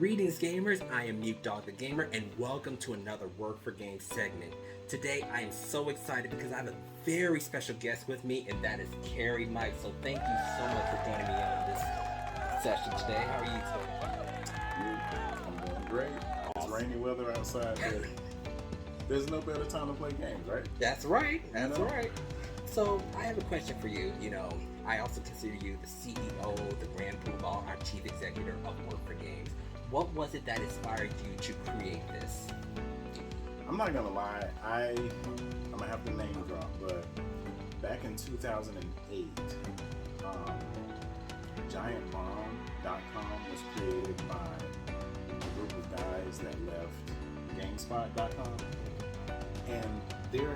Greetings gamers, I am Mute Dog the Gamer and welcome to another Work for Games segment. Today I am so excited because I have a very special guest with me and that is KerryMike. So thank you so much for joining me on this session today. How are you today? I'm doing great. It's rainy weather outside, but there's no better time to play games, right? That's right, that's right. So I have a question for you. I also consider you the CEO, the Grand Poobah, our Chief Executor of Work for Games. What was it that inspired you to create this? I'm not gonna lie, I'm gonna have to name drop, but back in 2008, GiantBomb.com was created by a group of guys that left GameSpot.com, and their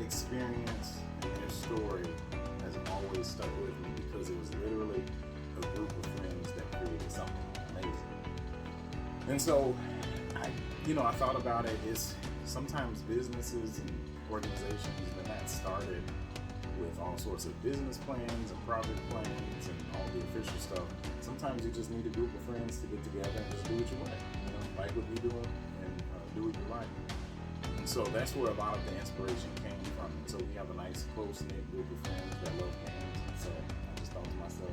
experience and their story has always stuck with me because it was literally a group of friends that created something amazing. And so, I thought about it. Is sometimes businesses and organizations, they're not started with all sorts of business plans and project plans and all the official stuff. Sometimes you just need a group of friends to get together and just do what you like what you're doing, and do what you like. And so that's where a lot of the inspiration came from. And so we have a nice close-knit group of friends that love games. And so I just thought to myself,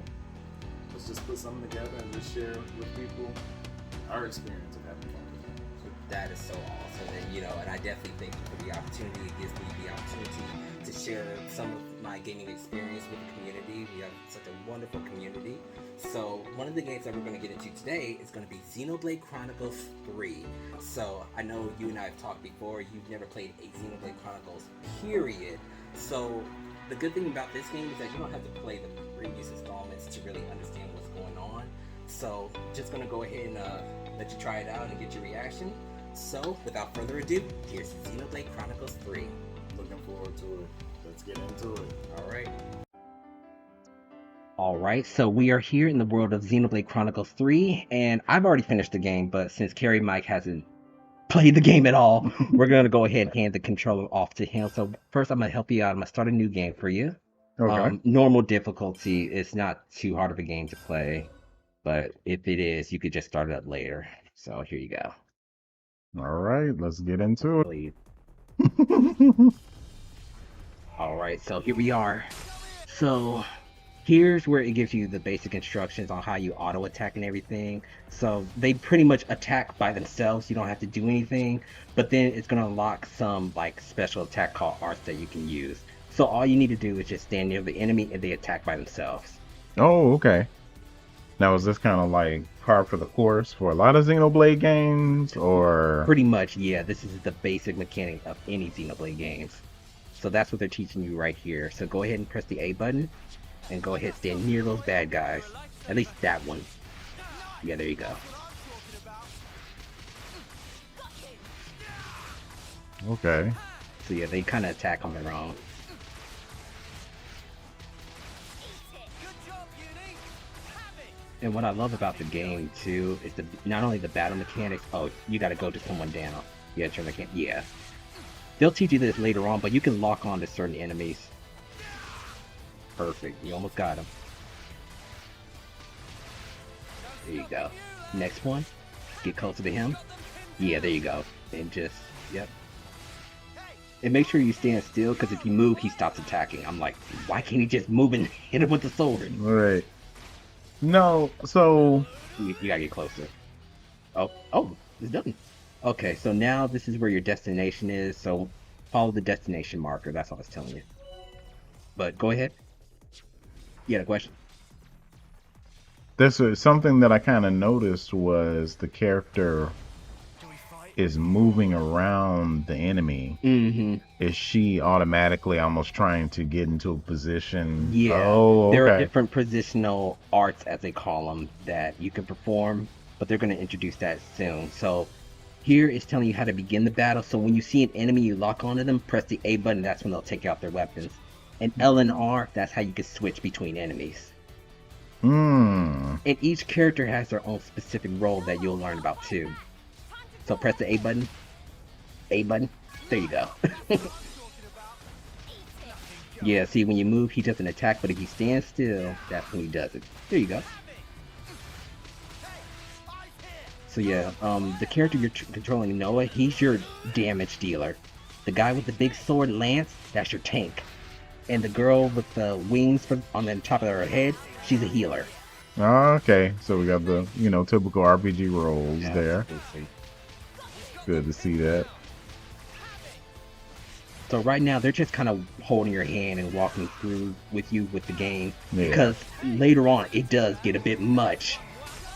let's just put something together and just share with people our experience of having fun with games. That is so awesome, and I definitely thank you for the opportunity. It gives me the opportunity to share some of my gaming experience with the community. We have such a wonderful community. So one of the games that we're going to get into today is going to be Xenoblade Chronicles 3. So I know you and I have talked before. You've never played a Xenoblade Chronicles, period. So the good thing about this game is that you don't have to play the previous installments to really understand what's going on. So just going to go ahead and let you try it out and get your reaction. So without further ado, here's Xenoblade Chronicles 3. Looking forward to it. Let's get into it. Alright, so we are here in the world of Xenoblade Chronicles 3, and I've already finished the game, but since KerryMike hasn't played the game at all, we're going to go ahead and hand the controller off to him. So first I'm going to help you out. I'm going to start a new game for you. Okay. Normal difficulty. It's not too hard of a game to play, but if it is, you could just start it up later. So here you go. Alright, let's get into it. Alright, so here we are. So here's where it gives you the basic instructions on how you auto attack and everything. So they pretty much attack by themselves. You don't have to do anything, but then it's going to unlock some special attack called arts that you can use. So all you need to do is just stand near the enemy and they attack by themselves. Oh, okay. Now, is this kind of like par for the course for a lot of Xenoblade games, or? Pretty much, yeah. This is the basic mechanic of any Xenoblade games. So that's what they're teaching you right here. So go ahead and press the A button and go ahead and stand near those bad guys. At least that one. Yeah, there you go. Okay. So yeah, they kind of attack on their own. And what I love about the game too is not only the battle mechanics. Oh, you got to go to someone down. Yeah, turn the camp. Yeah. They'll teach you this later on, but you can lock on to certain enemies. Perfect. You almost got him. There you go. Next one. Get closer to him. Yeah, there you go. And just, yep. And make sure you stand still, because if you move, he stops attacking. I'm like, why can't he just move and hit him with the sword? Right. No, so... You gotta get closer. Oh, it's done. Okay, so now this is where your destination is, so follow the destination marker. That's all it's telling you. But go ahead. You had a question? This is something that I kind of noticed was the character is moving around the enemy. Mm-hmm. Is she automatically almost trying to get into a position? Yeah. Oh, okay. There are different positional arts, as they call them, that you can perform, but they're going to introduce that soon. So here it's telling you how to begin the battle. So when you see an enemy, you lock onto them, press the A button, that's when they'll take out their weapons. And L and R, that's how you can switch between enemies. And each character has their own specific role that you'll learn about too. So press the A button. A button. There you go. Yeah, see, when you move, he doesn't attack, but if you stand still, that's when he does it. There you go. So yeah, the character you're controlling, Noah, he's your damage dealer. The guy with the big sword, Lance, that's your tank. And the girl with the wings on the top of her head, she's a healer. Okay, so we got the, typical RPG roles there. Absolutely. Good to see that. So right now, they're just kind of holding your hand and walking through with you with the game. Yeah. Because later on, it does get a bit much.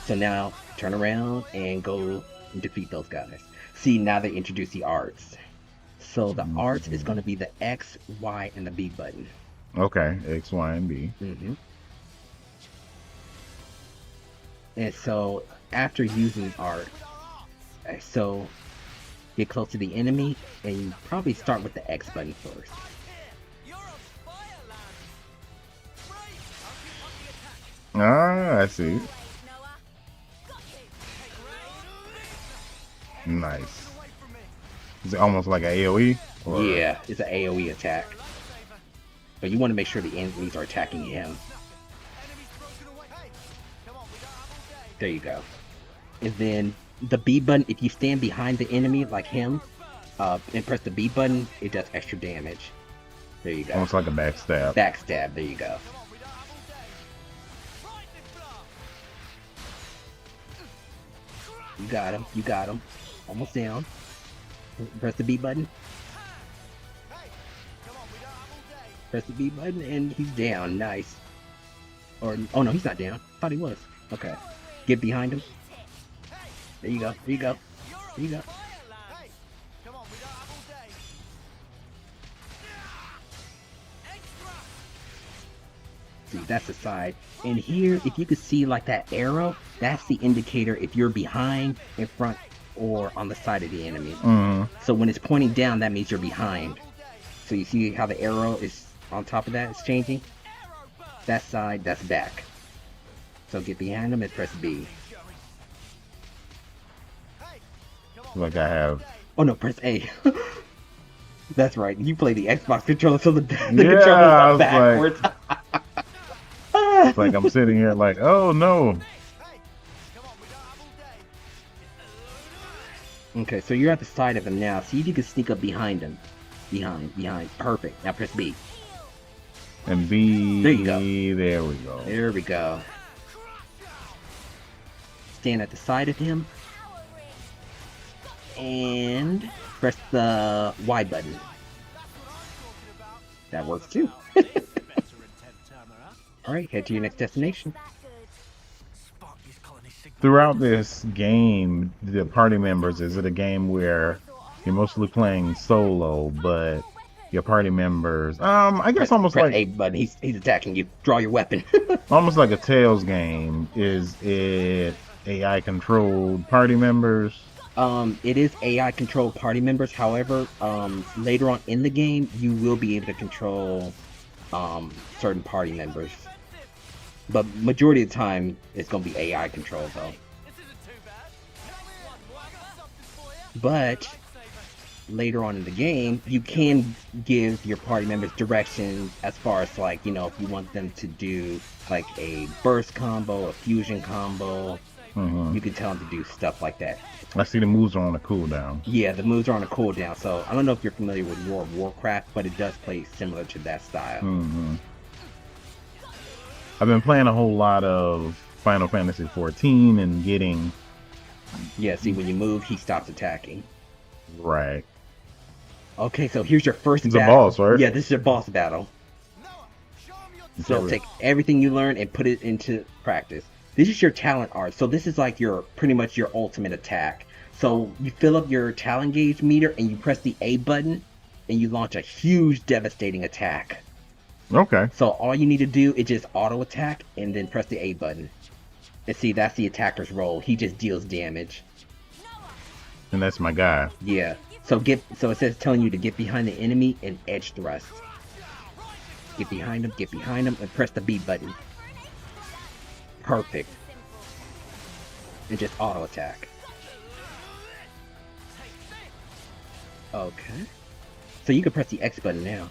So now, turn around and go and defeat those guys. See, now they introduce the arts. So the arts is going to be the X, Y, and the B button. Okay, X, Y, and B. Mm-hmm. And so after using art, so get close to the enemy, and you probably start with the X button first. Ah, I see. Nice. Is it almost like an AoE? Or... Yeah, it's an AoE attack. But you want to make sure the enemies are attacking him. There you go. And then the B button, if you stand behind the enemy like him, and press the B button, it does extra damage. There you go. Almost like a backstab. Backstab, there you go. You got him, you got him. Almost down. Press the B button. Press the B button and he's down. Nice. Or, oh no, he's not down. Thought he was. Okay. Get behind him. There you go, there you go. There you go. See, that's the side. And here, if you could see like that arrow, that's the indicator if you're behind, in front, or on the side of the enemy. So when it's pointing down, that means you're behind. So you see how the arrow is on top of that, it's changing? That side, that's back. So get behind them and press B. Like I have. Oh no, press A. That's right. You play the Xbox controller, so the Yeah, controller's I was backwards. It's like I'm sitting here like, oh no. Okay, so you're at the side of him now. See if you can sneak up behind him. Behind. Perfect. Now press B. And B. There you go. There we go. There we go. Stand at the side of him. And press the Y button. That works too. Alright, head to your next destination. Throughout this game, the party members, is it a game where you're mostly playing solo, but your party members, I guess almost press like A button. He's attacking you. Draw your weapon. almost like a Tales game. Is it AI controlled party members? It is AI controlled party members. However, later on in the game, you will be able to control certain party members. But majority of the time, it's going to be AI controlled though. But later on in the game, you can give your party members directions as far as like, you know, if you want them to do like a burst combo, a fusion combo, you can tell them to do stuff like that. I see the moves are on a cooldown. Yeah, the moves are on a cooldown. So I don't know if you're familiar with World of Warcraft, but it does play similar to that style. I've been playing a whole lot of Final Fantasy XIV and getting... Yeah, see, when you move, he stops attacking. Right. Okay, so here's your first It's a battle. boss, right? Yeah, this is your boss battle. So take everything you learn and put it into practice. This is your talent art. So this is like your pretty much your ultimate attack. So you fill up your talent gauge meter and you press the A button and you launch a huge devastating attack. Okay. So all you need to do is just auto attack and then press the A button. And see, that's the attacker's role. He just deals damage. And that's my guy. Yeah. So it says telling you to get behind the enemy and edge thrust. Get behind him, and press the B button. Perfect. And just auto attack. Okay. So you can press the X button now.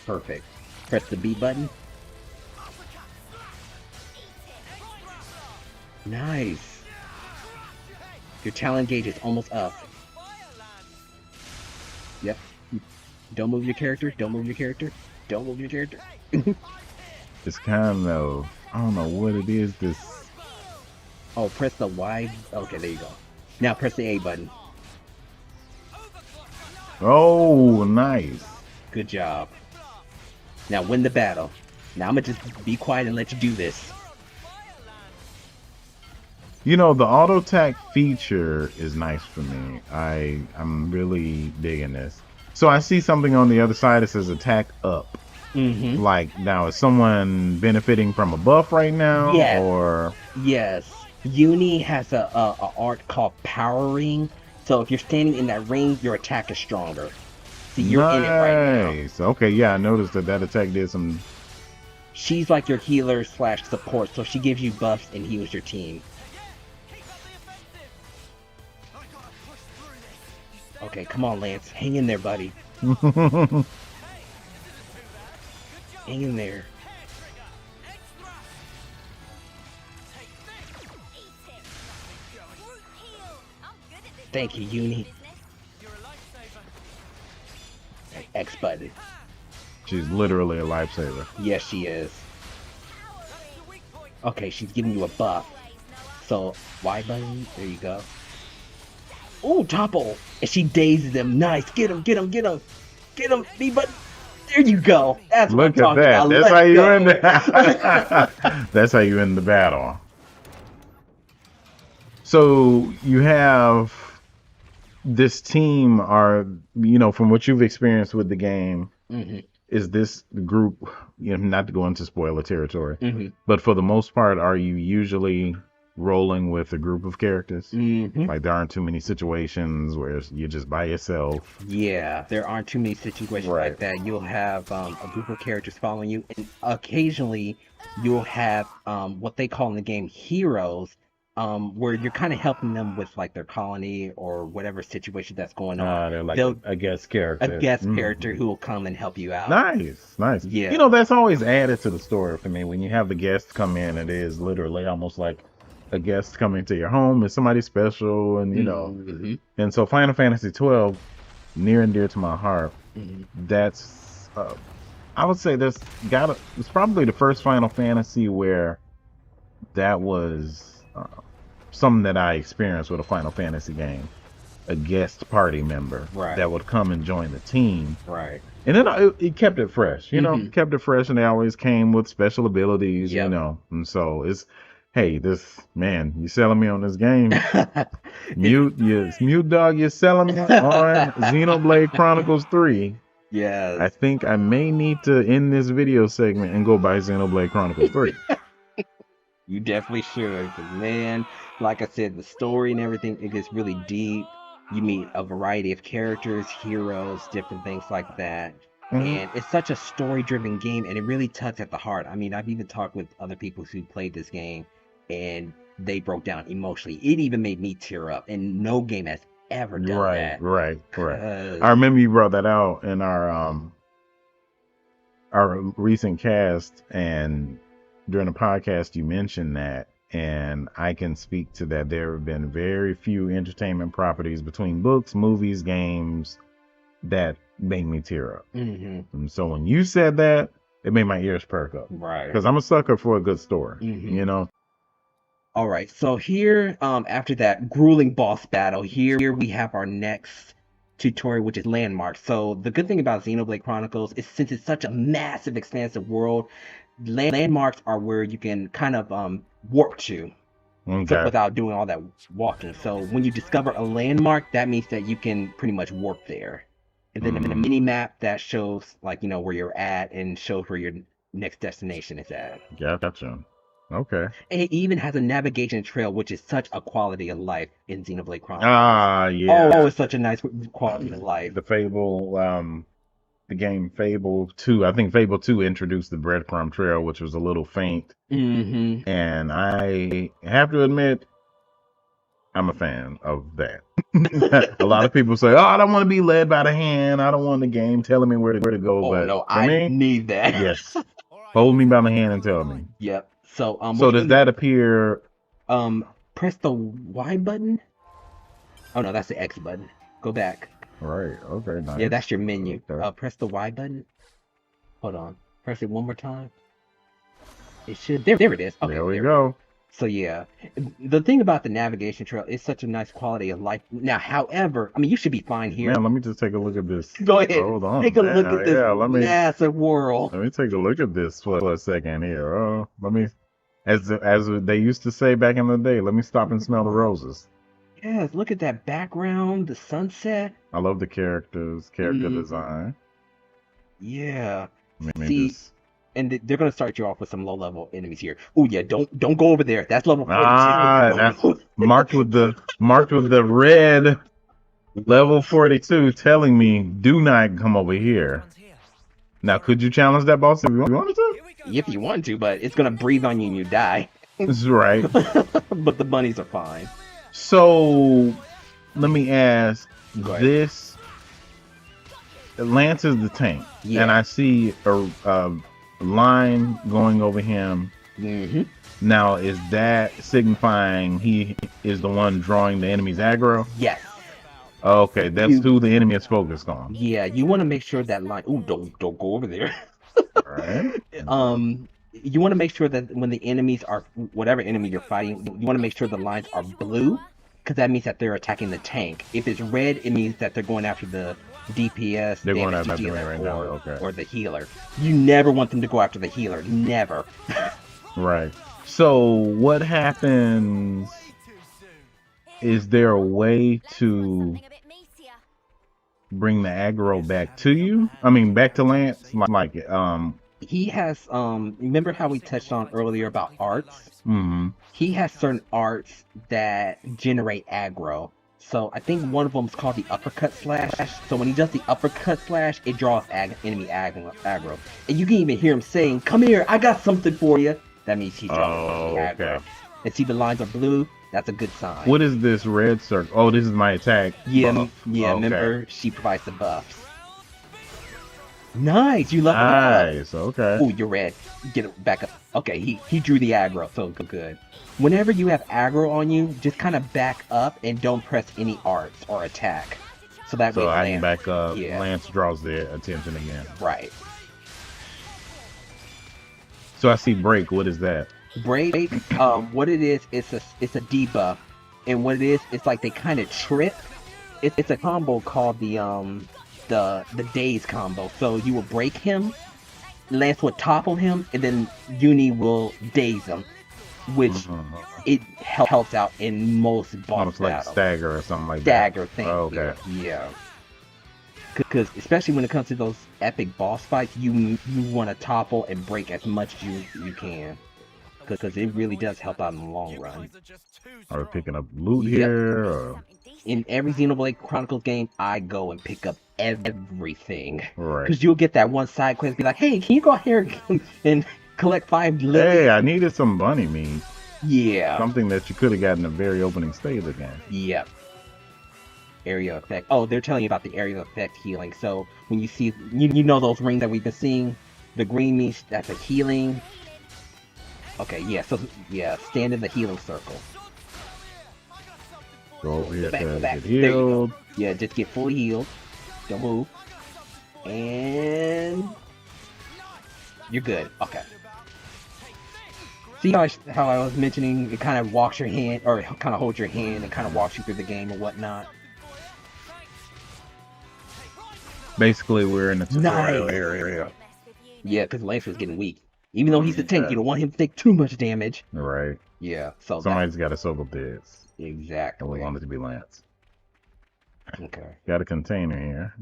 Perfect. Press the B button. Nice. Your talent gauge is almost up. Yep. Don't move your character. Don't move your character. Don't move your character. It's kind of, I don't know what it is. This. Oh, press the Y. Okay, there you go. Now press the A button. Oh, nice. Good job. Now win the battle. Now I'm gonna just be quiet and let you do this. You know, the auto attack feature is nice for me. I'm really digging this. So I see something on the other side that says attack up. Mm-hmm. Like, now is someone benefiting from a buff right now? Yes. Or Yes. Uni has a art called powering. So if you're standing in that ring, your attack is stronger. See, you're in it right now. Okay, yeah, I noticed that attack did some. She's like your healer / support, so she gives you buffs and heals your team. Okay, come on, Lance. Hang in there, buddy. Hang in there. Thank you, Uni. X button. She's literally a lifesaver. Yes, she is. Okay, she's giving you a buff. So, Y button, there you go. Ooh, topple! And she dazes them. Nice. Get him, get him, get him. Get him, B button. There you go. That's what I'm Look at talking that. about. That's Let's how you go. end the That's how you end the battle. So you have this team from what you've experienced with the game, Mm-hmm. is this group, not to go into spoiler territory, Mm-hmm. but for the most part, are you usually rolling with a group of characters? Mm-hmm. Like, there aren't too many situations where you're just by yourself. Yeah, there aren't too many situations Right. like that. You'll have a group of characters following you, and occasionally you'll have what they call in the game heroes, where you're kind of helping them with like their colony or whatever situation that's going on. They're like They'll- a guest character. A guest Mhm. character who will come and help you out. Nice. Yeah. That's always added to the story for me. When you have the guests come in, it is literally almost like a guest coming to your home. It's somebody special, and Mhm. And so Final Fantasy 12, near and dear to my heart. Mhm. That's, I would say it's probably the first Final Fantasy where that was something that I experienced with a Final Fantasy game. A guest party member Right. that would come and join the team. Right. And then it kept it fresh, Mhm. kept it fresh, and they always came with special abilities, Yep. And so hey, you're selling me on this game. Mute Dog, you're selling me on Xenoblade Chronicles 3. Yes. I think I may need to end this video segment and go buy Xenoblade Chronicles 3. You definitely should, 'cause man, like I said, the story and everything, it gets really deep. You meet a variety of characters, heroes, different things like that. Mhm. And it's such a story-driven game, and it really tugs at the heart. I mean, I've even talked with other people who played this game, and they broke down emotionally. It even made me tear up, and no game has ever done that. Right. 'Cause- I remember you brought that out in our recent cast, and during the podcast you mentioned that, and I can speak to that. There have been very few entertainment properties between books, movies, games that made me tear up. Mhm. And so when you said that, it made my ears perk up, Right. because I'm a sucker for a good story. Mhm. All right, so here, after that grueling boss battle, here we have our next tutorial, which is landmarks. So the good thing about Xenoblade Chronicles is, since it's such a massive, expansive world, landmarks are where you can kind of warp to Okay. without doing all that walking. So when you discover a landmark, that means that you can pretty much warp there. And then in a mini map that shows where you're at and shows where your next destination is at. Yeah, gotcha. Okay. And it even has a navigation trail, which is such a quality of life in Xenoblade Chronicles. Yeah. Oh, it's such a nice quality of life. The Fable, the game Fable 2. I think Fable 2 introduced the breadcrumb trail, which was a little faint. Mm-hmm. And I have to admit, I'm a fan of that. A lot of people say, "Oh, I don't want to be led by the hand. I don't want the game telling me where to go." Oh, but no, for I me, need that. yes, hold me by the hand and tell me. Yep. So, So does that appear Press the Y button. Oh no, that's the X button. Go back. Right. Okay. Nice. Yeah, that's your menu. Okay. Press the Y button. Hold on. Press it one more time. It should. There it is. Okay, there we go. So yeah, the thing about the navigation trail is such a nice quality of life. Now, however, I mean, you should be fine here. Man, let me just take a look at this. Go ahead. Hold on. Take a look at this let me massive world. let me take a look at this for a second here. Let me, as they used to say back in the day, let me stop and smell the roses. Yes, look at that background, the sunset. I love the character design. Yeah. Let me See, just- and they're gonna start you off with some low-level enemies here. Oh yeah, don't go over there. That's level 42. that's marked with the red level 42, telling me do not come over here. Now, could you challenge that boss if you wanted to? If you want to, but it's gonna breathe on you and you die. This is right. But the bunnies are fine. So, let me ask Go ahead. this. Lance is the tank, Yeah. and I see a line going over him. Mm-hmm. Now, is that signifying he is the one drawing the enemy's aggro? Yes. Okay, that's who the enemy is focused on. Yeah, you want to make sure that line. Ooh, don't go over there. Right. You want to make sure that when the enemies are whatever enemy you're fighting, you want to make sure the lines are blue, because that means that they're attacking the tank. If it's red, it means that they're going after the DPS, They're going damage after me dealer, right now, okay. or the healer. You never want them to go after the healer. Never. Right. So what happens? Is there a way to bring the aggro back to you? I mean, back to Lance? He has remember how we touched on earlier about arts? Mm-hmm. He has certain arts that generate aggro. So I think one of them is called the uppercut slash. So when he does the uppercut slash, it draws enemy aggro. And you can even hear him saying, "Come here, I got something for you." That means he's drawing aggro. Okay. And see the lines are blue? That's a good sign. What is this red circle? Oh, this is my attack. Yeah, buff. yeah. Okay. Remember, she provides the buffs. Nice, you leveled up. Nice. Okay. Oh, you're red. Get it back up. Okay, he drew the aggro, so good. Whenever you have aggro on you, just kind of back up and don't press any arts or attack. So that way I can back up. Yeah. Lance draws the attention again. Right. So I see break. What is that? Break, what it is, it's a debuff. And what it is, it's like they kind of trip. It's a combo called the daze combo. So you will break him, Lance will topple him, and then Uni will daze him, which it helps out in most boss Almost like battles. stagger or something like Stagger thing. Okay. Yeah. Because especially when it comes to those epic boss fights, you want to topple and break as much as you can. Because it really does help out in the long run. Are we picking up loot Yep. here? Or? In every Xenoblade Chronicles game, I go and pick up everything. Right. Because you'll get that one side quest, be like, "Hey, can you go out here and collect 5 lilies?" Hey, I needed some bunny meat. Yeah. Something that you could have gotten in the very opening stage of the game. Yep. Area effect. Oh, they're telling you about the area effect healing. So when you see, you know those rings that we've been seeing? The green means that's a healing. Okay, yeah, so, yeah, stand in the healing circle. Go over here Back, to back. get There you go. healed. Yeah, just get fully healed. Don't move. And you're good. Okay. See how I was mentioning it kind of walks your hand, or kind of holds your hand and kind of walks you through the game and whatnot. Basically, we're in the tutorial Nice. area. Yeah, because Lance was getting weak. Even though he's the tank, you don't want him to take too much damage. Right. Yeah, so Somebody's got to soak this. that, And exactly. we want it to be Lance. Okay. Got a container here.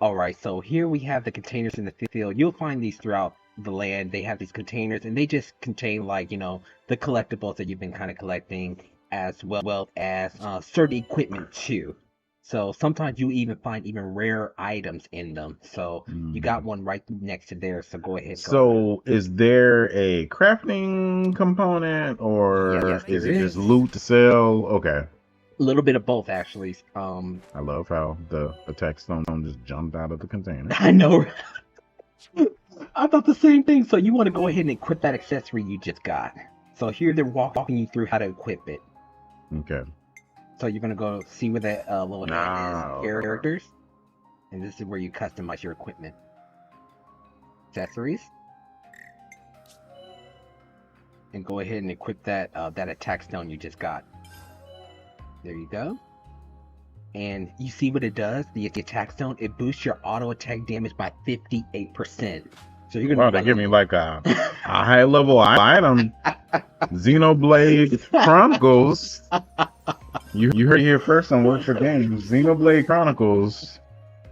Alright, so here we have the containers in the field. You'll find these throughout the land. They have these containers, and they just contain, like, you know, the collectibles that you've been kind of collecting, as well as certain equipment too. So sometimes you even find even rare items in them. So you got one right next to there, so go ahead. So is there a crafting component, or Yes, is there it is. just loot to sell? Okay. A little bit of both, actually. I love how the attack stone just jumped out of the container. I know. I thought the same thing. So you want to go ahead and equip that accessory you just got. So here they're walking you through how to equip it. Okay. So you're gonna go see where that little hand is, Oh. characters, and this is where you customize your equipment, accessories, and go ahead and equip that that attack stone you just got. There you go. And you see what it does? The attack stone, it boosts your auto attack damage by 58%. So you're gonna Wow, they give me like a high level item. Xenoblade Chronicles. You heard it here first on Work for Games. Xenoblade Chronicles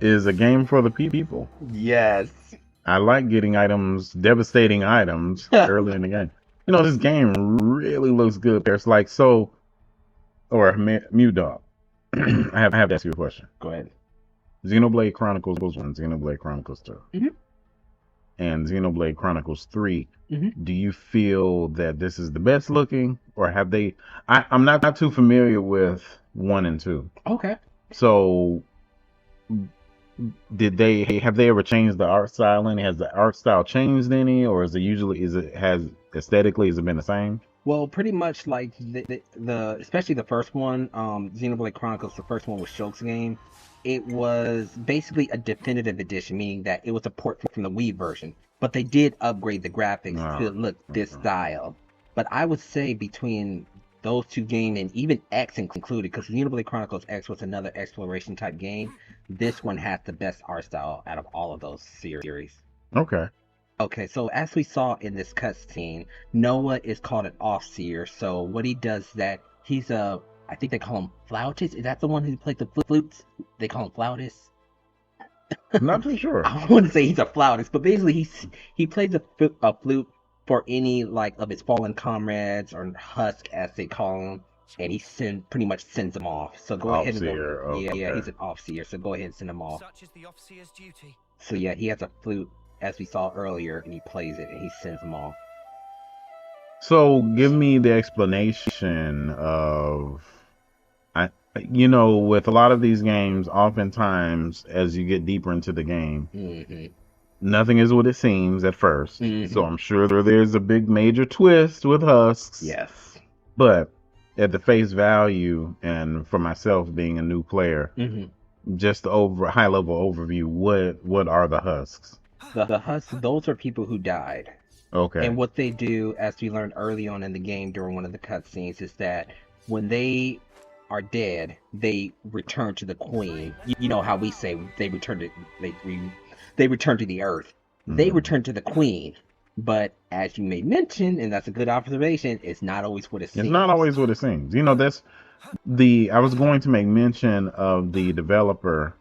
is a game for the people. Yes. I like getting items, devastating items, early in the game. You know, this game really looks good. There's like so, or Mew Dog. I have to ask you a question. Go ahead. Xenoblade Chronicles 1, Xenoblade Chronicles 2, and Xenoblade Chronicles 3. Do you feel that this is the best looking, or have they? I'm not too familiar with 1 and 2. Okay. So, have they ever changed the art style any? Has the art style changed any, or has aesthetically has it been the same? Well, pretty much like the especially the first one, Xenoblade Chronicles, the first one was Shulk's game. It was basically a definitive edition, meaning that it was a port from the Wii version. But they did upgrade the graphics to look this style. But I would say between those two games, and even X included, because Xenoblade Chronicles X was another exploration type game, this one has the best art style out of all of those series. Okay. Okay, so as we saw in this cutscene, Noah is called an off-seer. So what he does is that he's I think they call him flautist. Is that the one who plays the flutes? They call him flautist. I'm not too sure. I want to say he's a flautist, but basically he plays a flute for any like of his fallen comrades, or husk as they call them, and he pretty much sends them off. So go ahead and yeah, he's an off-seer. So go ahead and send them off. Such is the off-seer's duty. So yeah, he has a flute, as we saw earlier, and he plays it and he sends them off. So give me the explanation of, with a lot of these games, oftentimes as you get deeper into the game, nothing is what it seems at first. So I'm sure there's a big major twist with husks. Yes. But at the face value, and for myself being a new player, just the high level overview, what are the husks? The husks, those are people who died. Okay. And what they do, as we learned early on in the game during one of the cutscenes, is that when they are dead, they return to the queen. You know how we say they return to they return to the earth. They return to the queen. But as you may mention, and that's a good observation, it's not always what it seems. It's not always what it seems. That's I was going to make mention of the developer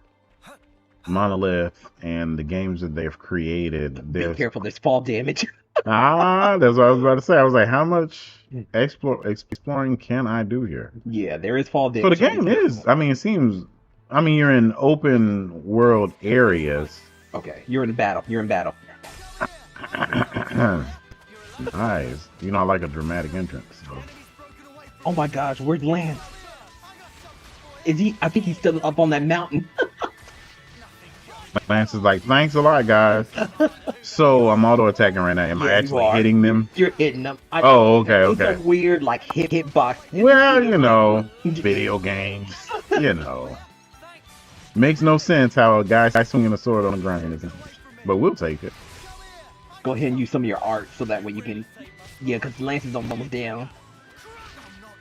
Monolith and the games that they've created. Be careful, there's fall damage. That's what I was about to say. I was like, how much exploring can I do here? Yeah, there is fall damage. So the game is, it seems, you're in open world areas. Okay, you're in battle. Nice. I like a dramatic entrance. So. Oh my gosh, where's Lance? Is he? I think he's still up on that mountain. Lance is like, thanks a lot, guys. So I'm auto attacking right now. Am I actually hitting them? You're hitting them. Okay. It's a weird hitbox. Well, video games. Makes no sense how a guy swinging a sword on the ground is. But we'll take it. Go ahead and use some of your art so that way you can, because Lance is almost down.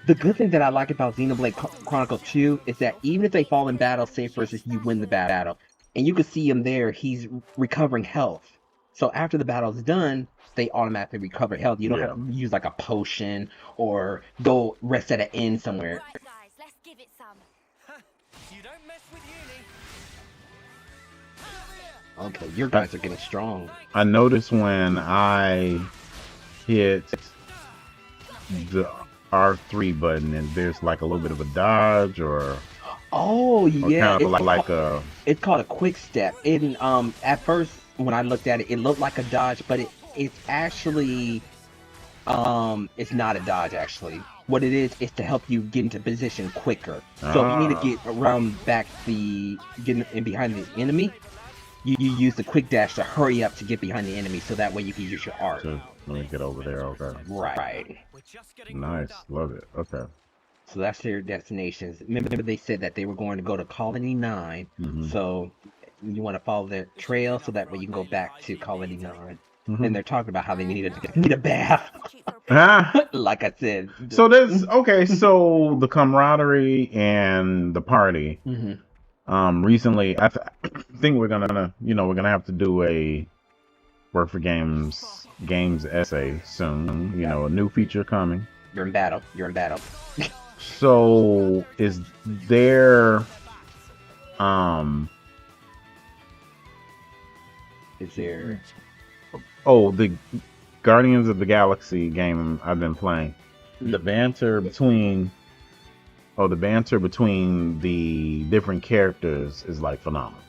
The good thing that I like about Xenoblade Chronicles 2 is that even if they fall in battle, say for instance you win the battle, and you can see him there, he's recovering health. So after the battle's done, they automatically recover health. You don't have to use like a potion or go rest at an inn somewhere. Right, guys, let's give it some. You don't mess with uni. Okay, your guys are getting strong. I noticed when I hit the R3 button and there's like a little bit of a dodge or yeah, kind of like a. It's called a quick step. At first when I looked at it, it looked like a dodge, but it's actually it's not a dodge actually. What it is to help you get into position quicker. So if you need to get around get in behind the enemy, you use the quick dash to hurry up to get behind the enemy, so that way you can use your art. Let me get over there. Okay. Right. We're just getting Nice. warmed up. Love it. Okay. So that's their destinations. Remember they said that they were going to go to Colony 9. Mm-hmm. So you want to follow the trail so that way you can go back to Colony 9. Mm-hmm. And they're talking about how they need a bath. Ah, Like I said. so there's okay. So the camaraderie and the party. Mhm. Recently, think we're gonna have to do a work for games essay soon. You know, a new feature coming. You're in battle. You're in battle. So is there um Is there? oh the Guardians of the Galaxy game I've been playing. The banter between the different characters is like phenomenal.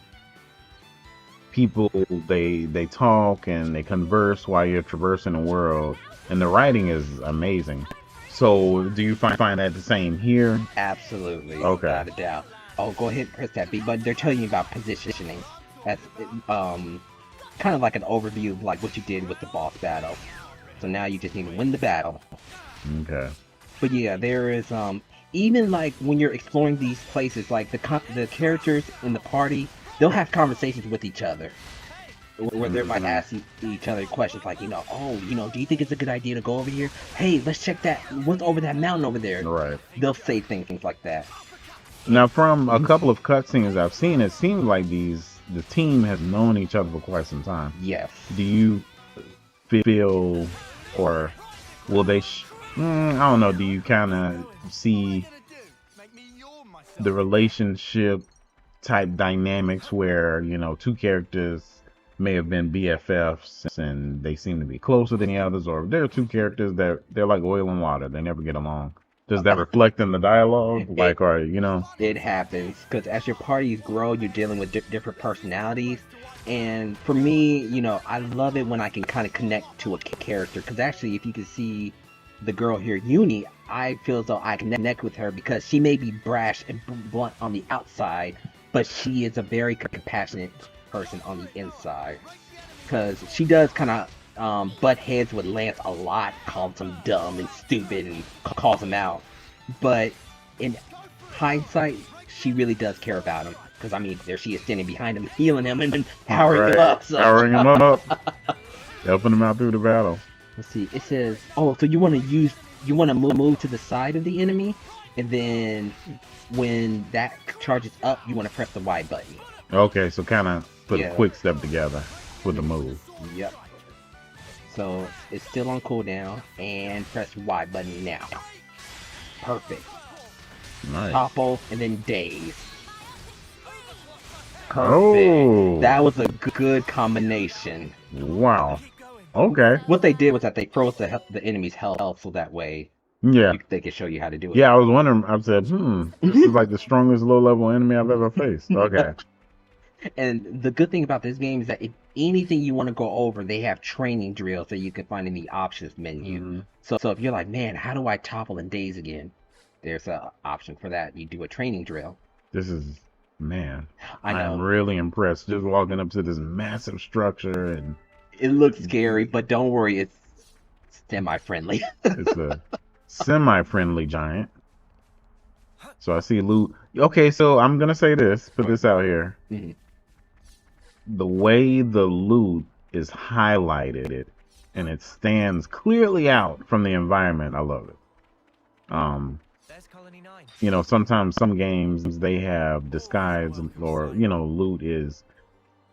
People they talk and they converse while you're traversing the world, and the writing is amazing. So do you find that the same here? Absolutely. Okay. Without a doubt. Oh, go ahead and press that B button. They're telling you about positioning. That's kind of like an overview of like what you did with the boss battle. So now you just need to win the battle. Okay. But yeah, there is even like when you're exploring these places, like the characters in the party, they'll have conversations with each other. Where they might ask each other questions like, do you think it's a good idea to go over here? Hey, let's check that. What's over that mountain over there? Right. They'll say things like that. Now, from a couple of cutscenes I've seen, it seems like the team has known each other for quite some time. Yes. Do you feel, or will they? I don't know. Do you kind of see the relationship type dynamics where two characters may have been BFFs and they seem to be closer than the others, or there are two characters that they're like oil and water, they never get along? Does that reflect in the dialogue? Like, or It happens because as your parties grow, you're dealing with different personalities. And for me, I love it when I can kind of connect to a character. Because actually, if you can see the girl here, Uni, I feel as though I can connect with her because she may be brash and blunt on the outside, but she is a very compassionate person on the inside. Because she does kind of butt heads with Lance a lot, calls him dumb and stupid and calls him out. But in hindsight, she really does care about him. Because there she is standing behind him, healing him and powering him up. So. Powering him up, helping him out through the battle. Let's see. It says, so you want to move to the side of the enemy, and then when that charges up, you want to press the Y button. Okay, so kind of put a quick step together with the move. Yep. So it's still on cooldown, and press Y button now. Perfect. Nice. Topple and then daze. Perfect. Oh. That was a good combination. Wow. Okay. What they did was that they froze the enemy's health so that way they could show you how to do it. Yeah, I was wondering. I said, this is like the strongest low-level enemy I've ever faced. Okay. And the good thing about this game is that if anything you want to go over, they have training drills that you can find in the options menu. Mm-hmm. So if you're like, man, how do I topple and daze again? There's an option for that. You do a training drill. This is, man, I know. I'm really impressed. Just walking up to this massive structure, and it looks scary, but don't worry, it's semi-friendly. It's a semi-friendly giant. So I see loot. Okay, so I'm gonna say this. Put this out here. Mm-hmm. The way the loot is highlighted and it stands clearly out from the environment, I love it. There's Colony 9. Sometimes some games they have disguise, or loot is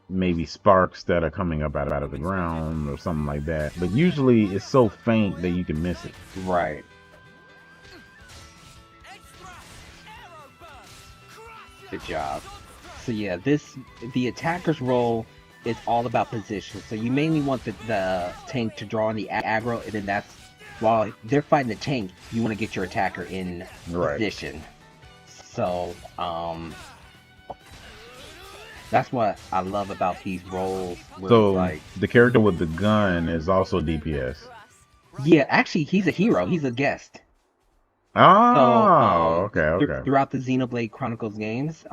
maybe sparks that are coming up out of the ground or something like that. But usually it's so faint that you can miss it. Right. Good job. So yeah, the attacker's role is all about position. So you mainly want the tank to draw on the aggro, and then while they're fighting the tank, you want to get your attacker in position. So that's what I love about these roles. So the character with the gun is also DPS. Yeah, actually, he's a hero. He's a guest. Oh, okay. Throughout the Xenoblade Chronicles games,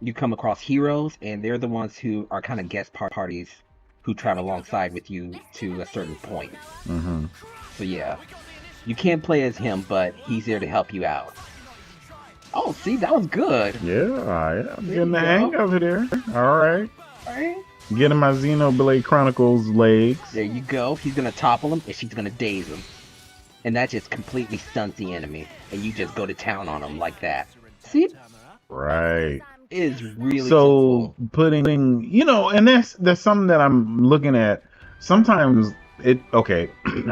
you come across heroes, and they're the ones who are kind of guest parties who travel alongside with you to a certain point. Mm-hmm. So yeah, you can't play as him, but he's there to help you out. Oh, see, that was good. Yeah, I'm There getting you the hang go. of it here. All right. Right. Getting my Xenoblade Chronicles legs. There you go. He's gonna topple him, and she's gonna daze him. And that just completely stuns the enemy. And you just go to town on him like that. See? Right. It is really So simple. putting, and that's something that I'm looking at. Sometimes I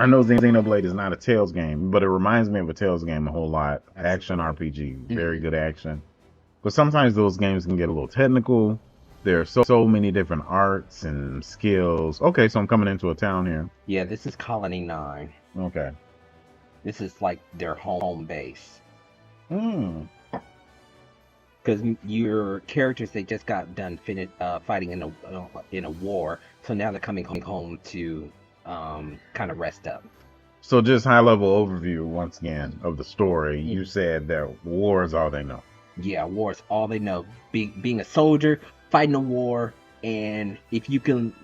know Xenoblade is not a Tales game, but it reminds me of a Tales game a whole lot. Action RPG, very good action. But sometimes those games can get a little technical. There are so many different arts and skills. Okay, so I'm coming into a town here. Yeah, this is Colony 9. Okay. This is like their home base. Hmm. Because your characters, they just got done fighting in a war, so now they're coming home to kind of rest up. So just high level overview once again of the story. You said that war is all they know. Yeah, war is all they know. Being a soldier, fighting a war, and if you can,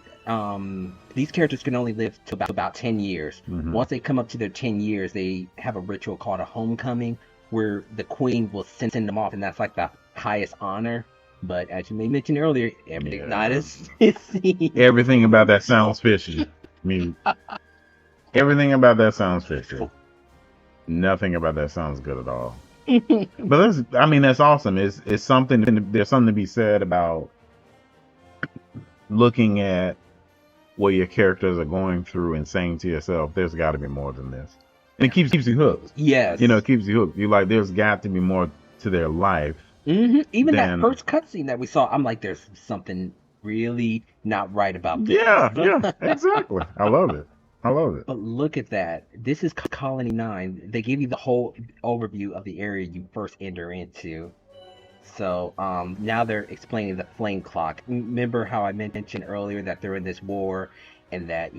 these characters can only live to about 10 years. Mhm. Once they come up to their 10 years, they have a ritual called a homecoming, where the queen will send them off, and that's like the highest honor. But as you may mention earlier, everything's not as fishy. Everything about that sounds fishy. I mean, everything about that sounds fishy. Nothing about that sounds good at all. But that's awesome. It's something. There's something to be said about looking at what your characters are going through and saying to yourself, "There's got to be more than this," and it keeps you hooked. Yes. It keeps you hooked. You're like, "There's got to be more to their life." Even Then- that first cutscene that we saw, I'm like, there's something really not right about this. Yeah, exactly. I love it. But look at that. This is Colony 9. They give you the whole overview of the area you first enter into. So now they're explaining the flame clock. Remember how I mentioned earlier that they're in this war and that,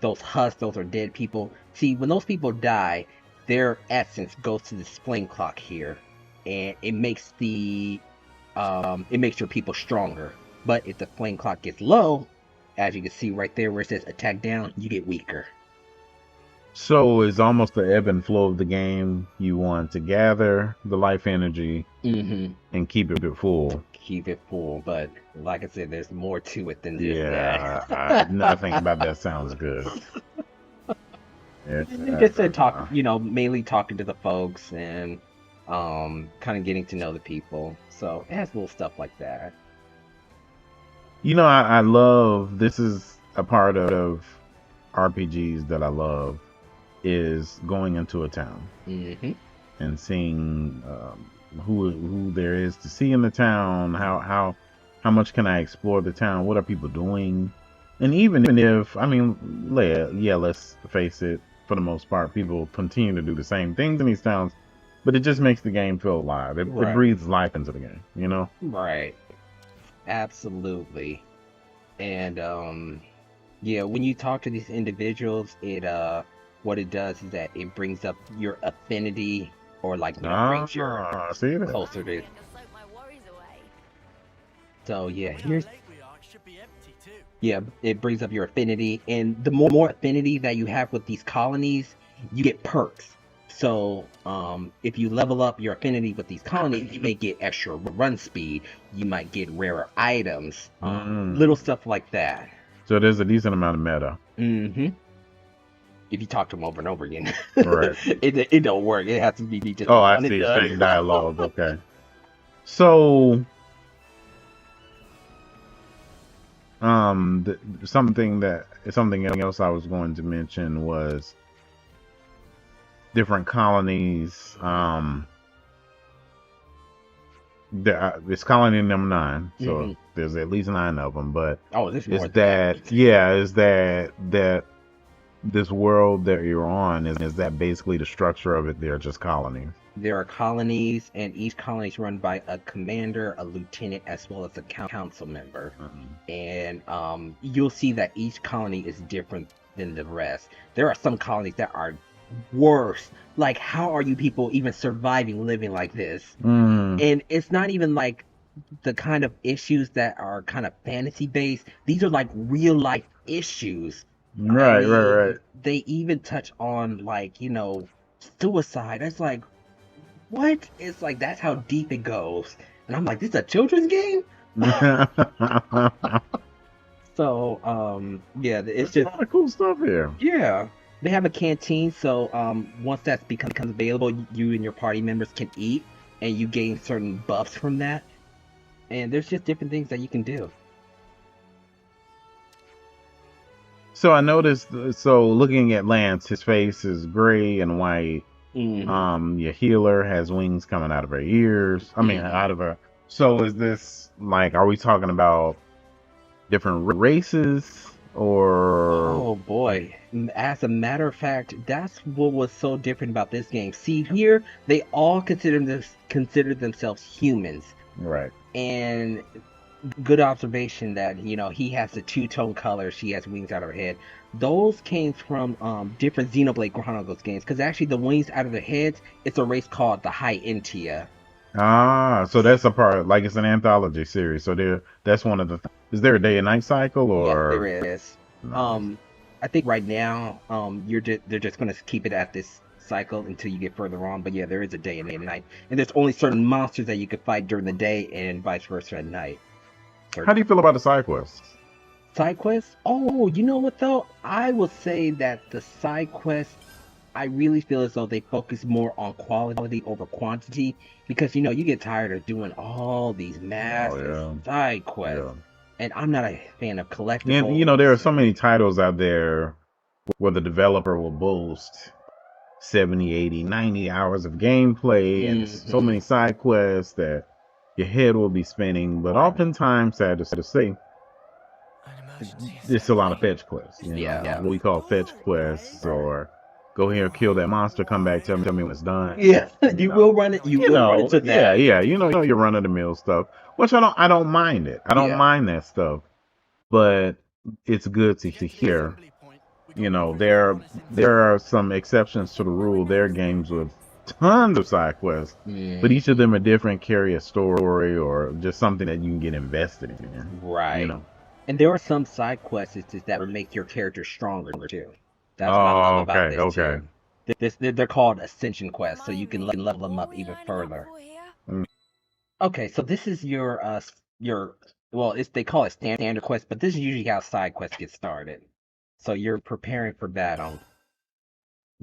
those husks, those are dead people. See, when those people die, their essence goes to this flame clock here. And it makes your people stronger. But if the flame clock gets low, as you can see right there where it says attack down, you get weaker. So it's almost the ebb and flow of the game. You want to gather the life energy and keep it full. Keep it full, but like I said, there's more to it than just that. Yeah, nothing about that sounds good. Just said mainly talking to the folks and kind of getting to know the people. So it has little stuff like that. I love, this is a part of RPGs that I love, is going into a town and seeing who there is to see in the town, how much can I explore the town, what are people doing, and even if, let's face it, for the most part, people continue to do the same things in these towns, but it just makes the game feel alive. It breathes life into the game, Right. Absolutely. And when you talk to these individuals, what it does is that it brings up your affinity, or brings your closer to. So it brings up your affinity, and the more affinity that you have with these colonies, you get perks. So, if you level up your affinity with these colonies, you may get extra run speed. You might get rarer items, little stuff like that. So there's a decent amount of meta. If you talk to them over and over again, right? it don't work. It has to be just. Oh, I see. Same dialogue. Okay. So, something else I was going to mention was different colonies. It's colony number 9, so there's at least 9 of them. But there's more. Is that this world that you're on is that basically the structure of it? They're just colonies. There are colonies, and each colony is run by a commander, a lieutenant, as well as a council member. And you'll see that each colony is different than the rest. There are some colonies that are worse. Like, how are you people even surviving living like this? And it's not even like the kind of issues that are kind of fantasy based. These are like real life issues. Right, I right, mean, right. they even touch on like, suicide. It's like, what? It's like that's how deep it goes. And I'm like, this is a children's game? So, yeah, it's There's a just lot of cool stuff here. yeah. They have a canteen, so once that becomes available, you and your party members can eat, and you gain certain buffs from that. And there's just different things that you can do. So I noticed. So looking at Lance, his face is gray and white. Your healer has wings coming out of her ears. I mean, out of her. So is this like? Are we talking about different races or? Oh boy. As a matter of fact, that's what was so different about this game. See, here they all consider themselves humans. Right. And good observation that, he has the two-tone color, she has wings out of her head. Those came from different Xenoblade Chronicles games, because actually the wings out of their heads, it's a race called the High Intia. Ah, so that's a part. Like it's an anthology series. So that's one of the. Is there a day and night cycle Yes, or? there is. I think right now, they're just gonna keep it at this cycle until you get further on. But yeah, there is a day and night, and there's only certain monsters that you can fight during the day, and vice versa at night. How do you feel about the side quests? Side quests? Oh, you know what though? I will say that the side quests, I really feel as though they focus more on quality over quantity, because you get tired of doing all these massive side quests. Yeah. And I'm not a fan of collectibles. And there are so many titles out there where the developer will boast 70, 80, 90 hours of gameplay and so many side quests that your head will be spinning. But oftentimes, sad to say, it's a lot of fetch quests. What we call fetch quests, or go here, kill that monster, come back, tell me when it's done. Yeah, you will run it. You will run into that. Yeah. Your run of the mill stuff, which I don't mind it. I don't mind that stuff, but it's good to hear. There are some exceptions to the rule. There are games with tons of side quests, but each of them are different, carry a story or just something that you can get invested in. Right. And there are some side quests that will make your character stronger too. That's what I love about this too. They're called ascension quests, so you can level them up even further. Okay, so this is your they call it standard quest, but this is usually how side quests get started. So you're preparing for battle.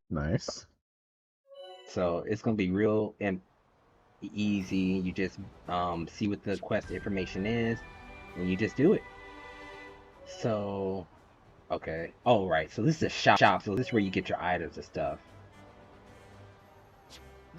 Nice. So it's gonna be real and easy. You just see what the quest information is, and you just do it. So, okay. Oh, right. So this is a shop. So this is where you get your items and stuff,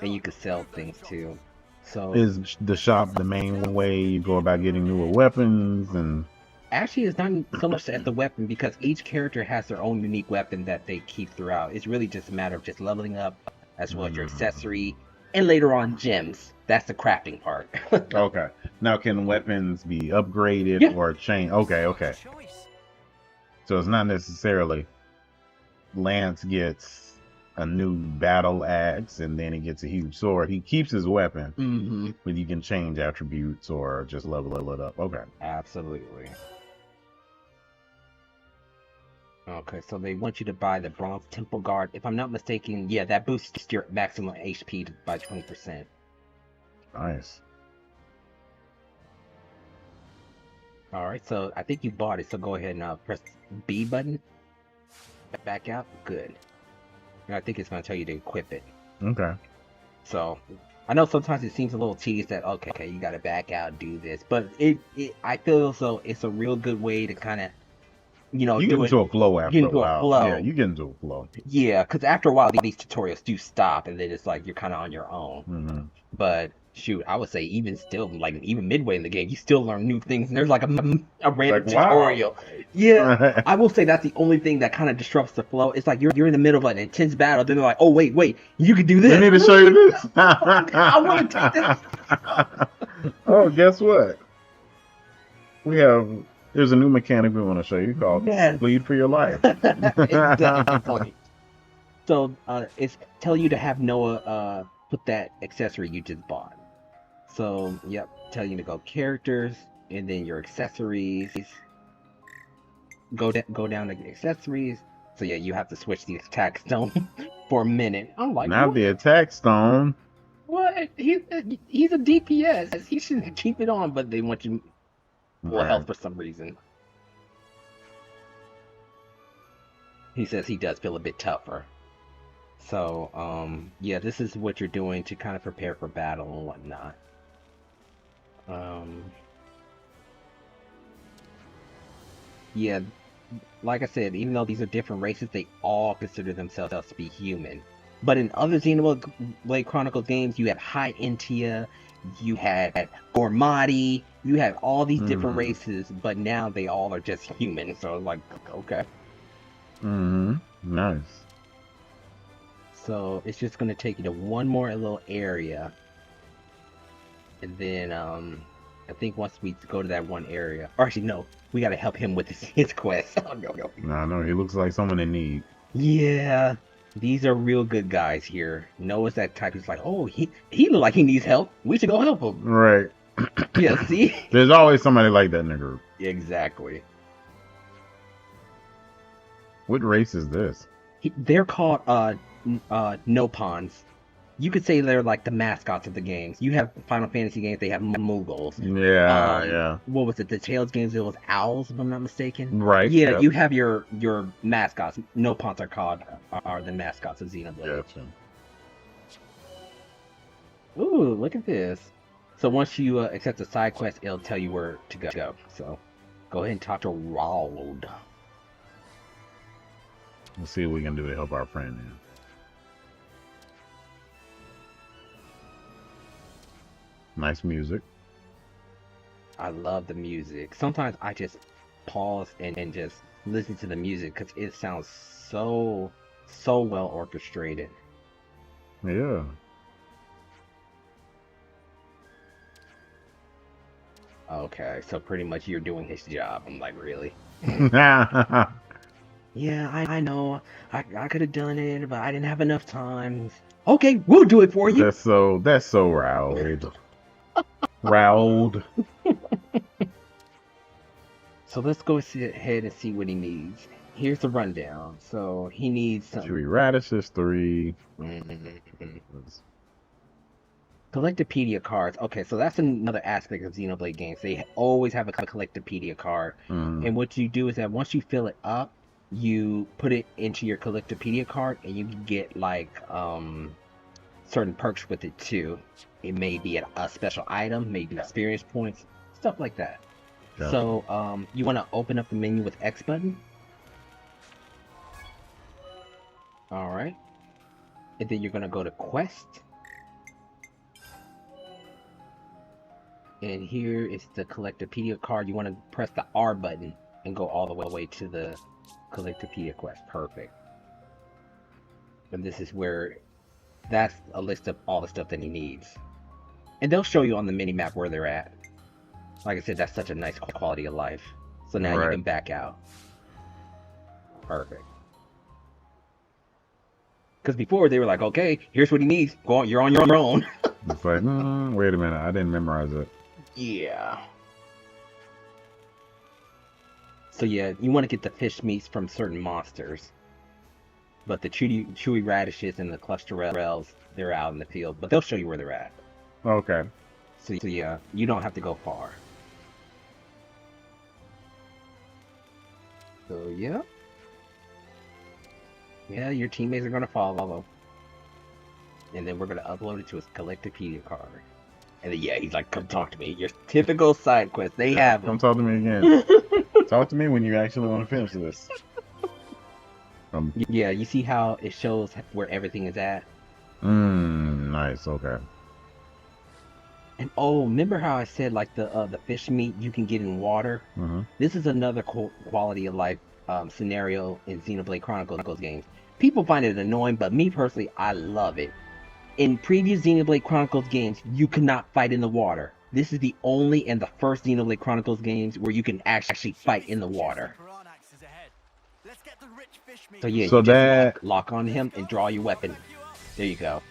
and you can sell things too. So is the shop the main way you go about getting newer weapons? And actually, it's not so much at the weapon, because each character has their own unique weapon that they keep throughout. It's really just a matter of just leveling up, as well as your accessory, and later on gems. That's the crafting part. Okay. Now, can weapons be upgraded or changed? Okay. So it's not necessarily Lance gets a new battle axe and then he gets a huge sword. He keeps his weapon, but you can change attributes or just level it up. Okay. Absolutely. Okay, so they want you to buy the Bronze Temple Guard. If I'm not mistaken, that boosts your maximum HP by 20%. Nice. Alright, so I think you bought it, so go ahead and press B button. Back out. Good. And I think it's going to tell you to equip it. Okay. So, I know sometimes it seems a little tedious that, okay, you got to back out, do this. But I feel as though it's a real good way to kind of, you get into a flow after a while. Yeah, you get into a flow. Yeah, because after a while, these tutorials do stop, and then it's like you're kind of on your own. But shoot, I would say even still, like even midway in the game, you still learn new things, and there's like a random tutorial. Wow. Yeah, I will say that's the only thing that kind of disrupts the flow. It's like you're in the middle of an intense battle, then they're like, oh wait, you can do this. I need to show you this. I want to take this. Oh, guess what? There's a new mechanic we want to show you called Bleed for Your Life. Exactly. So it's tell you to have Noah put that accessory you just bought. So tell you to go characters and then your accessories. go down to accessories. So yeah, you have to switch the attack stone for a minute. I'm like, Not what? the attack stone. What? He's a DPS. He should keep it on, but they want you full Right. health for some reason. He says he does feel a bit tougher. So, yeah, this is what you're doing to kind of prepare for battle and whatnot. Yeah, like I said, even though these are different races, they all consider themselves to be human. But in other Xenoblade Chronicles games, you have High Entia, you had Gormati, you have all these different races, but now they all are just human. So like, okay. Nice. So it's just gonna take you to one more little area, and then I think once we go to that one area, or actually no, we gotta help him with his quest. Oh, no. Nah, no, he looks like someone in need. Yeah, these are real good guys here. Noah's that type who's like, oh, he look like he needs help. We should go help him. Right. Yeah, see? There's always somebody like that in the group. Exactly. What race is this? They're called Nopons. You could say they're like the mascots of the games. You have Final Fantasy games, they have Moogles. Yeah. What was it? The Tales games, it was owls, if I'm not mistaken. Right. Yeah, yep. you have your mascots. Nopons are the mascots of Xenoblade. Gotcha. Ooh, look at this. So once you accept the side quest, it'll tell you where to go. So go ahead and talk to Raold. We'll see what we can do to help our friend now. Nice music. I love the music. Sometimes I just pause and just listen to the music because it sounds so well orchestrated. Yeah. Okay, so pretty much you're doing his job. I'm like, really? Yeah, I know. I could have done it, but I didn't have enough time. Okay, we'll do it for you. That's so Raold. Raold. So let's go ahead and see what he needs. Here's the rundown. So he needs some Chewy radishes 3. Collectopedia cards. Okay, so that's another aspect of Xenoblade games. They always have a Collectopedia card. And what you do is that once you fill it up, you put it into your Collectopedia card and you can get like certain perks with it too. It may be a special item, maybe experience points, stuff like that. Got So you want to open up the menu with X button. Alright. And then you're going to go to Quest. And here is the Collectopedia card. You want to press the R button and go all the way to the Collectopedia quest. Perfect. And this is where, that's a list of all the stuff that he needs. And they'll show you on the mini-map where they're at. Like I said, that's such a nice quality of life. So now you can back out. Perfect. Because before they were like, okay, here's what he needs. Go on, you're on your own. It's like, wait a minute, I didn't memorize it. Yeah. So yeah, you want to get the fish meats from certain monsters. But the chewy radishes and the clusterels, they're out in the field. But they'll show you where they're at. Okay. So yeah, you don't have to go far. So yeah. Yeah, your teammates are going to follow. And then we're going to upload it to his Collectopedia card. And then, yeah, he's like, come talk to me. Your typical side quest. They have them. Come talk to me again. Talk to me when you actually want to finish this. Yeah, you see how it shows where everything is at? Nice, okay. And oh, remember how I said like the fish meat you can get in water? This is another quality of life scenario in Xenoblade Chronicles games. People find it annoying, but me personally, I love it. In previous Xenoblade Chronicles games, you could not fight in the water. This is the only and the first Xenoblade Chronicles games where you can actually fight in the water. So yeah, so you that just lock on him and draw your weapon. There you go.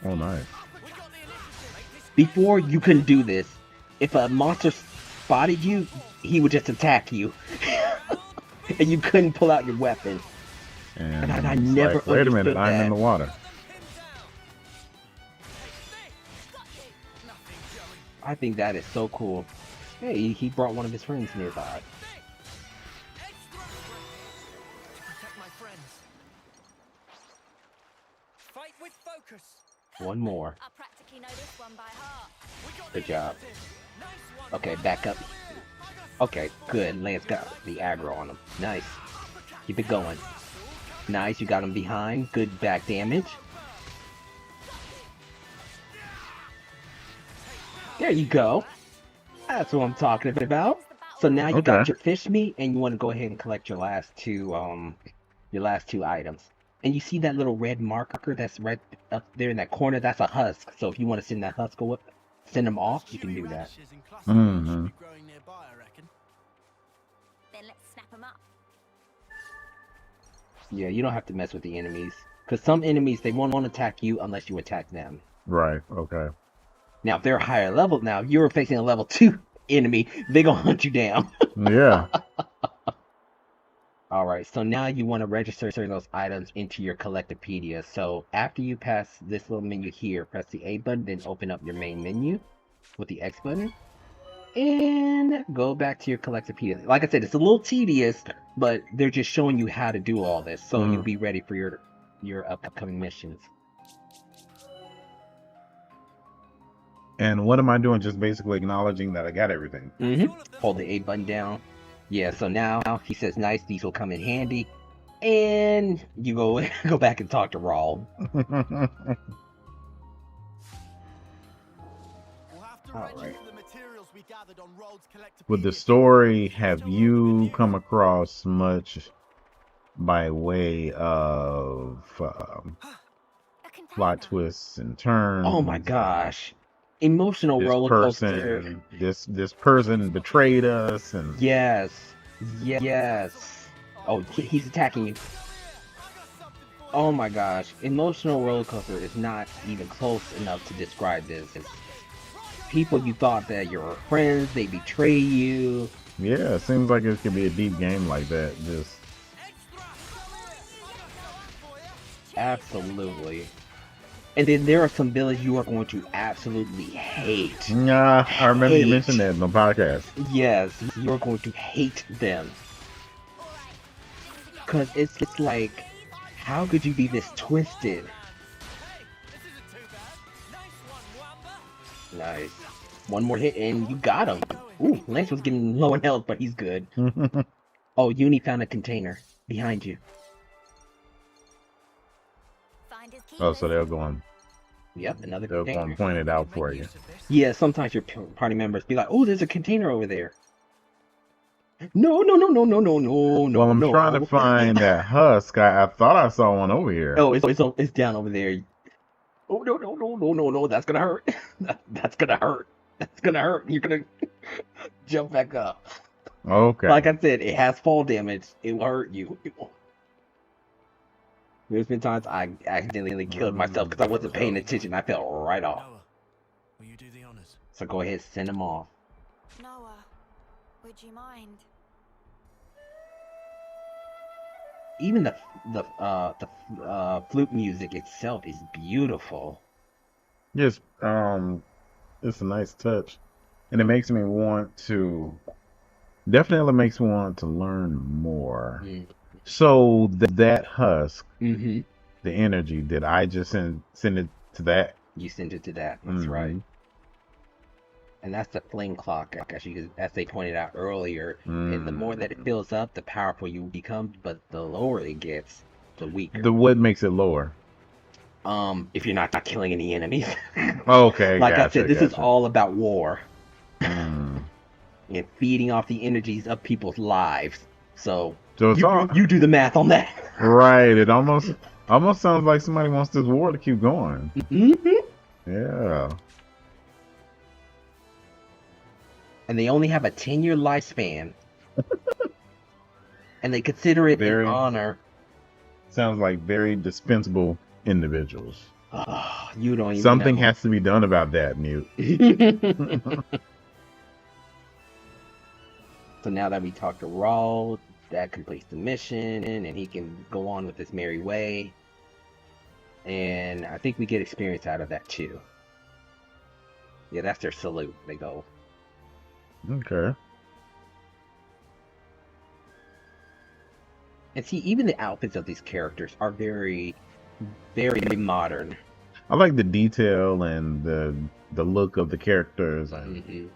Oh, nice. Before, you couldn't do this. If a monster spotted you, he would just attack you. and you couldn't pull out your weapon. And I it's never like, wait a minute, understood I'm in that. the water. I think that is so cool. Hey, he brought one of his friends nearby. Protect my friends. Fight with focus. One more. I practically know this one by heart. Good job. Okay, back up. Okay, good. Lance got the aggro on him. Nice. Keep it going. Nice, you got him behind. Good back damage. There you go. That's what I'm talking about. So now you got Okay. your fish meat, and you want to go ahead and collect your last two items. And you see that little red marker that's right up there in that corner? That's a husk. So if you want to send that husk send them off, you can do that. Mhm. Then let's snap them up. Yeah, you don't have to mess with the enemies. Because some enemies, they won't attack you unless you attack them. Right. Okay. Now, if they're higher level now, you're facing a level 2 enemy, they gonna hunt you down. Yeah. Alright, so now you want to register those items into your Collectopedia. So after you pass this little menu here, press the A button, then open up your main menu with the X button. And go back to your Collectopedia. Like I said, it's a little tedious, but they're just showing you how to do all this. So you'll be ready for your upcoming missions. And what am I doing? Just basically acknowledging that I got everything. Hold the A button down. Yeah, so now he says, nice, these will come in handy. And you go back and talk to Raul. Alright. With the story, have you come across much by way of A plot container. twists and turns? Oh my gosh. Emotional This roller coaster. person, this person betrayed us, and Yes. Yes. Oh, he's attacking you. Oh my gosh. Emotional roller coaster is not even close enough to describe this. It's people you thought that you were friends, they betray you. yeah, it seems like it could be a deep game like that. Just Absolutely. And then there are some villains you are going to absolutely hate. yeah, I remember you Hate. mentioned that in the podcast. Yes, you're going to hate them. Because it's like, how could you be this twisted? Nice. One more hit and you got him. Ooh, Lance was getting low in health, but he's good. Oh, Uni found a container behind you. Find his key. Oh, so they're going. Yep, another They're going container. to point it out for you. Yeah, sometimes your party members be like, "Oh, there's a container over there." No, no, no, no, no, no, no, no. Well, I'm no. trying to find that husk. I thought I saw one over here. Oh, it's down over there. Oh no, no, no, no, no, no. That's gonna hurt. That's gonna hurt. That's gonna hurt. You're gonna jump back up. Okay. Like I said, it has fall damage. It will hurt you. There's been times I accidentally killed myself because I wasn't paying attention. I fell right off. Noah, will you do the honors? So go ahead, send him off. Noah, would you mind? Even the flute music itself is beautiful. Yes, it's a nice touch, and it makes me want to. Definitely makes me want to learn more. So that husk, Mm-hmm. the energy, did I just send it to that? You sent it to that. That's right. And that's the flame clock, as they pointed out earlier. And the more that it fills up, the powerful you become. But the lower it gets, the weaker. The what makes it lower? If you're not killing any enemies. Okay, Like I gotcha, said, this is gotcha. all about war Mm. and feeding off the energies of people's lives. So So it's all you do the math on that. right. It almost sounds like somebody wants this war to keep going. Yeah. And they only have a 10-year lifespan. And they consider it Very- an honor. Sounds like very dispensable individuals. Oh, you don't even Something know. has to be done about that, Mute. So now that we talked to Raul, that completes the mission, and he can go on with his merry way. And I think we get experience out of that too. Yeah, that's their salute. They go. Okay. And see, even the outfits of these characters are very, very modern. I like the detail and the look of the characters, and Mm-hmm.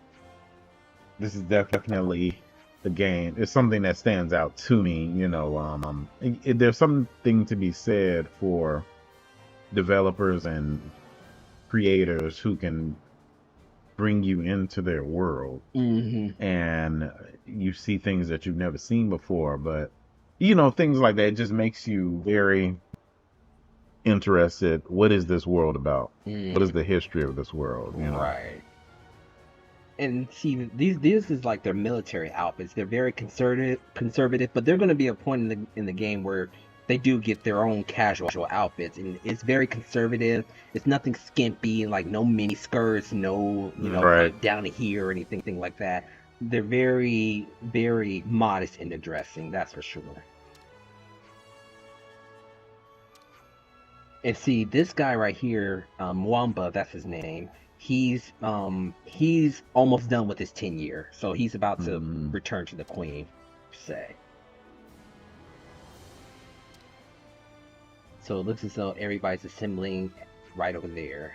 this is definitely the game. It's something that stands out to me. You know, there's something to be said for developers and creators who can bring you into their world, Mm-hmm. and you see things that you've never seen before. But you know, things like that, it just makes you very interested. What is this world about? What is the history of this world? You know? Right. And see, these is like their military outfits. They're very conservative, but they're going to be a point in the game where they do get their own casual outfits, and it's very conservative. It's nothing skimpy, like no mini skirts, no Right. down to here or anything like that. They're very, very modest in their dressing, that's for sure. And see, this guy right here, Mwamba, that's his name. He's almost done with his 10-year, so he's about to return to the Queen, say. So it looks as though everybody's assembling right over there.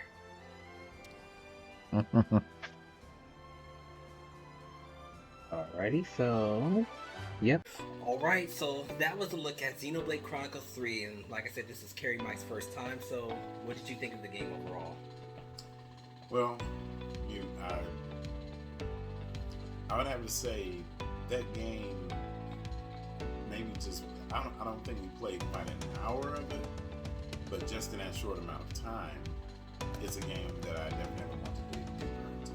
Alrighty, so yep. Alright, so that was a look at Xenoblade Chronicles 3, and like I said, this is KerryMike's first time, so what did you think of the game overall? Well, I would have to say that game maybe just I don't think we played quite an hour of it, but just in that short amount of time, it's a game that I definitely want to dig deeper into,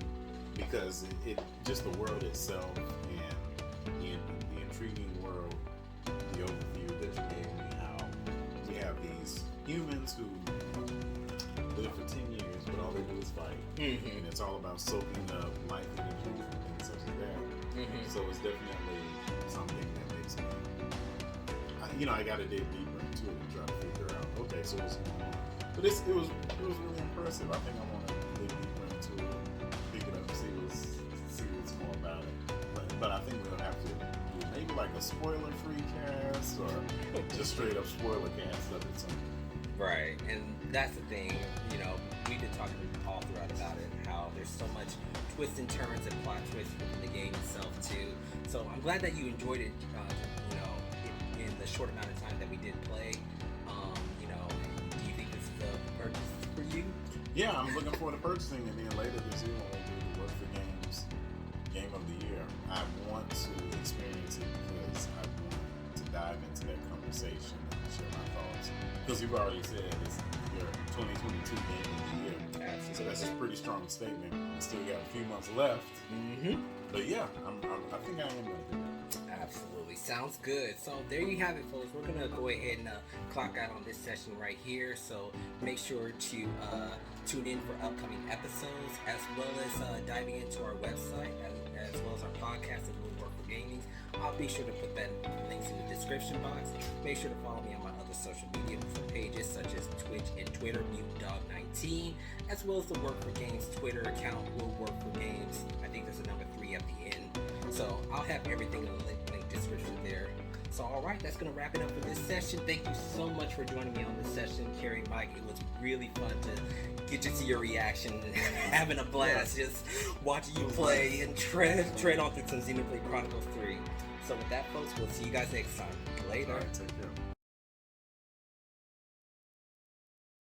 because it just the world itself and the intriguing world, the overview that you gave me, how we have these humans who live for 10 years, but all they do is fight. Mm-hmm. And it's all about soaking up life energy and things such as that. Mm-hmm. So it's definitely something that makes me, I got to dig deeper into it and try to figure out, okay, so what's going on. But it was really impressive. I think I want to dig deeper into it, pick it up, see what's more about it. But I think we'll have to do maybe like a spoiler-free cast, or just straight up spoiler cast of it. Right, and that's the thing, we've been talking all throughout about it, how there's so much twists and turns and plot twists within the game itself too. So I'm glad that you enjoyed it, in the short amount of time that we did play. Do you think this is a purchase for you? Yeah, I'm looking forward to purchasing, and then later this year when we do the Work for Games Game of the Year, I want to experience it because I want to dive into that conversation and share my thoughts. Because you've already said it's your 2022 Game of the Year. Absolutely. So that's a pretty strong statement. We still got a few months left. Mm-hmm. But yeah, I think I am going to do that. Absolutely. Sounds good. So there you have it, folks. We're going to go ahead and clock out on this session right here. So make sure to tune in for upcoming episodes, as well as diving into our website, as well as our podcast at Will Work for Gaming. I'll be sure to put that links in the description box. Make sure to follow me on my other social media pages, such as Twitch and Twitter, MuteDog19, as well as the Work for Games Twitter account, Will Work for Games. I think there's a number 3 at the end. So I'll have everything in the link description there. So alright, that's going to wrap it up for this session. Thank you so much for joining me on this session, KerryMike. It was really fun to get to see your reaction and having a blast just watching you play and tread on through some Xenoblade Chronicles 3. So with that, folks, we'll see you guys next time. Later. All right, take care.